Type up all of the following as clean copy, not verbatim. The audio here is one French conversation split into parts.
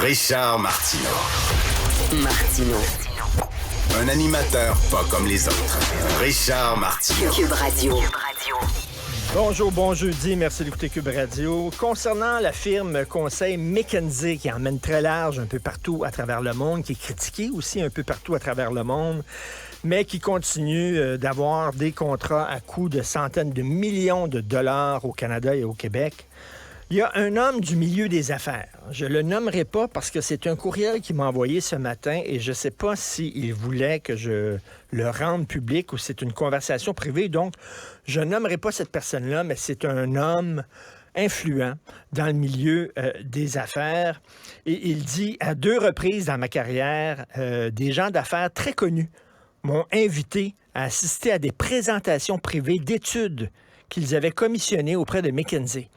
Richard Martineau. Martineau. Un animateur pas comme les autres. Richard Martineau. Cube Radio. Bonjour, bon jeudi, merci d'écouter Cube Radio. Concernant la firme conseil McKinsey qui emmène très large un peu partout à travers le monde, qui est critiquée aussi un peu partout à travers le monde, mais qui continue d'avoir des contrats à coût de centaines de millions de dollars au Canada et au Québec. Il y a un homme du milieu des affaires. Je le nommerai pas parce que c'est un courriel qu'il m'a envoyé ce matin et je ne sais pas s'il voulait que je le rende public ou c'est une conversation privée. Donc, je nommerai pas cette personne-là, mais c'est un homme influent dans le milieu des affaires. Et il dit, à 2 reprises dans ma carrière, des gens d'affaires très connus m'ont invité à assister à des présentations privées d'études qu'ils avaient commissionnées auprès de McKinsey.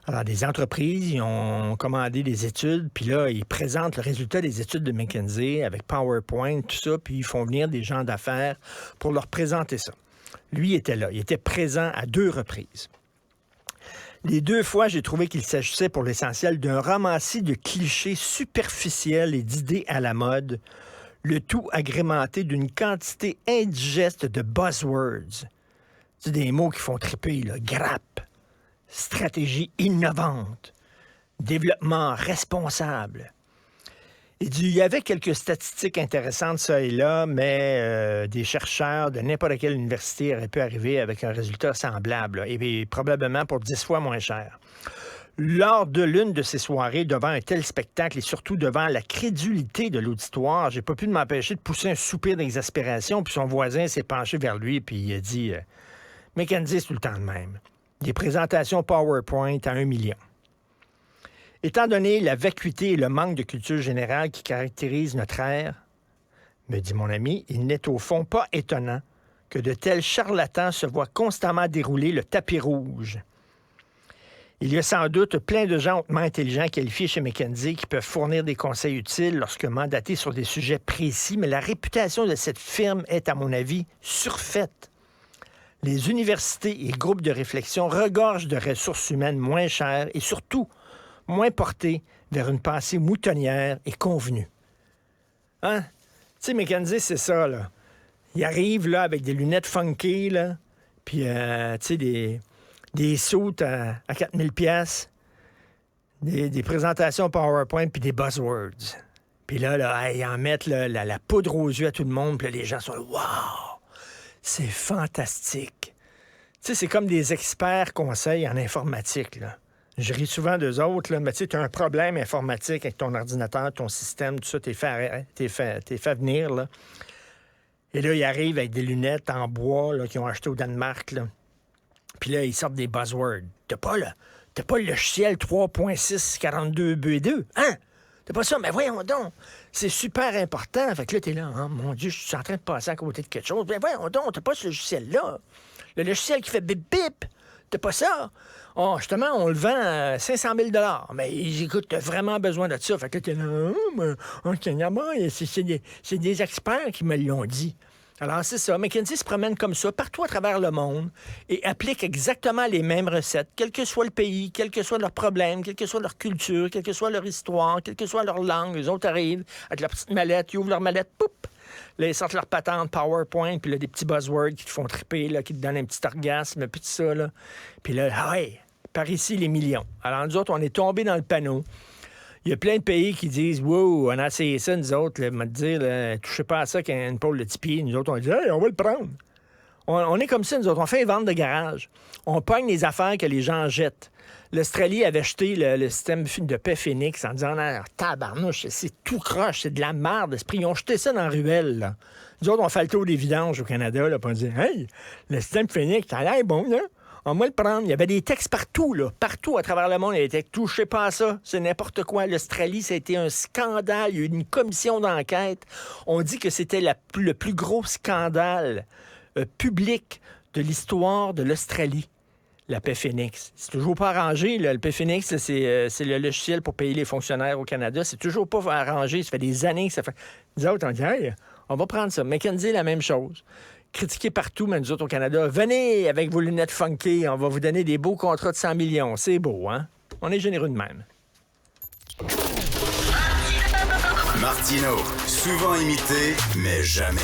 Alors, des entreprises, ils ont commandé des études, puis là, ils présentent le résultat des études de McKinsey avec PowerPoint, tout ça, puis ils font venir des gens d'affaires pour leur présenter ça. Lui était là, il était présent à 2 reprises. Les 2 fois, j'ai trouvé qu'il s'agissait pour l'essentiel d'un ramassis de clichés superficiels et d'idées à la mode, le tout agrémenté d'une quantité indigeste de buzzwords. C'est des mots qui font triper, là, grappe. Stratégie innovante, développement responsable. Il y avait quelques statistiques intéressantes, ça et là, mais des chercheurs de n'importe quelle université auraient pu arriver avec un résultat semblable, là, et probablement pour 10 fois moins cher. Lors de l'une de ces soirées, devant un tel spectacle et surtout devant la crédulité de l'auditoire, j'ai pas pu m'empêcher de pousser un soupir d'exaspération, puis son voisin s'est penché vers lui, puis il a dit « McKinsey, c'est tout le temps le même. » Des présentations PowerPoint à 1 million. Étant donné la vacuité et le manque de culture générale qui caractérise notre ère, me dit mon ami, il n'est au fond pas étonnant que de tels charlatans se voient constamment dérouler le tapis rouge. Il y a sans doute plein de gens hautement intelligents qualifiés chez McKinsey qui peuvent fournir des conseils utiles lorsque mandatés sur des sujets précis, mais la réputation de cette firme est, à mon avis, surfaite. Les universités et groupes de réflexion regorgent de ressources humaines moins chères et surtout moins portées vers une pensée moutonnière et convenue. Hein? Tu sais, McKinsey, c'est ça, là. Ils arrivent, là, avec des lunettes funky, là, puis, tu sais, des suits à 4000 pièces, des présentations PowerPoint, puis des buzzwords. Puis là, ils en mettent là, la poudre aux yeux à tout le monde, puis là, les gens sont là, « Wow! » C'est fantastique. Tu sais, c'est comme des experts conseils en informatique, là. Je ris souvent d'eux autres, là, mais tu sais, tu as un problème informatique avec ton ordinateur, ton système, tout ça, t'es fait venir, là. Et là, ils arrivent avec des lunettes en bois, là, qu'ils ont acheté au Danemark, là. Puis là, ils sortent des buzzwords. T'as pas le logiciel 3.642B2, hein? C'est pas ça, mais voyons donc, c'est super important. Fait que là, t'es là, oh, mon Dieu, je suis en train de passer à côté de quelque chose. Mais voyons donc, t'as pas ce logiciel-là. Le logiciel qui fait bip-bip, t'as pas ça. Oh, justement, on le vend à 500 000 $. Mais écoute, t'as vraiment besoin de ça. Fait que là, t'es là, c'est des experts qui me l'ont dit. Alors, c'est ça. McKinsey se promène comme ça partout à travers le monde et applique exactement les mêmes recettes, quel que soit le pays, quel que soit leur problème, quelle que soit leur culture, quelle que soit leur histoire, quelle que soit leur langue. Les autres arrivent avec leur petite mallette, ils ouvrent leur mallette, poup! Là, ils sortent leur patente PowerPoint, puis là, des petits buzzwords qui te font triper, là, qui te donnent un petit orgasme, puis tout ça, là. Puis là, ah ouais, par ici, les millions. Alors, nous autres, on est tombés dans le panneau. Il y a plein de pays qui disent « Wow, on a essayé ça, nous autres, là, me dire, là, touchez pas à ça qu'un une pôle de petit pied. » Nous autres, on dit « Hey, on va le prendre. » On est comme ça, nous autres. On fait une vente de garage. On pogne les affaires que les gens jettent. L'Australie avait jeté le système de paix Phoenix en disant ah, « Tabarnouche, c'est tout croche, c'est de la merde. » Ils ont jeté ça dans la ruelle, là. Nous autres, on fait le tour des vidanges au Canada, là, puis on dit « Hey, le système Phoenix, ça a l'air bon, là. » On va le prendre. Il y avait des textes partout, là. Partout à travers le monde. Il y avait des textes. Touchez pas à ça. C'est n'importe quoi. L'Australie, ça a été un scandale. Il y a eu une commission d'enquête. On dit que c'était le plus gros scandale public de l'histoire de l'Australie. La paix Phoenix. C'est toujours pas arrangé, là. Le paix Phoenix, c'est le logiciel pour payer les fonctionnaires au Canada. C'est toujours pas arrangé. Ça fait des années que ça fait. Nous autres, on dit, hey, on va prendre ça. McKinsey, la même chose. Critiqué partout, mais nous autres au Canada, venez avec vos lunettes funky, on va vous donner des beaux contrats de 100 millions. C'est beau, hein? On est généreux de même. Martineau, souvent imité, mais jamais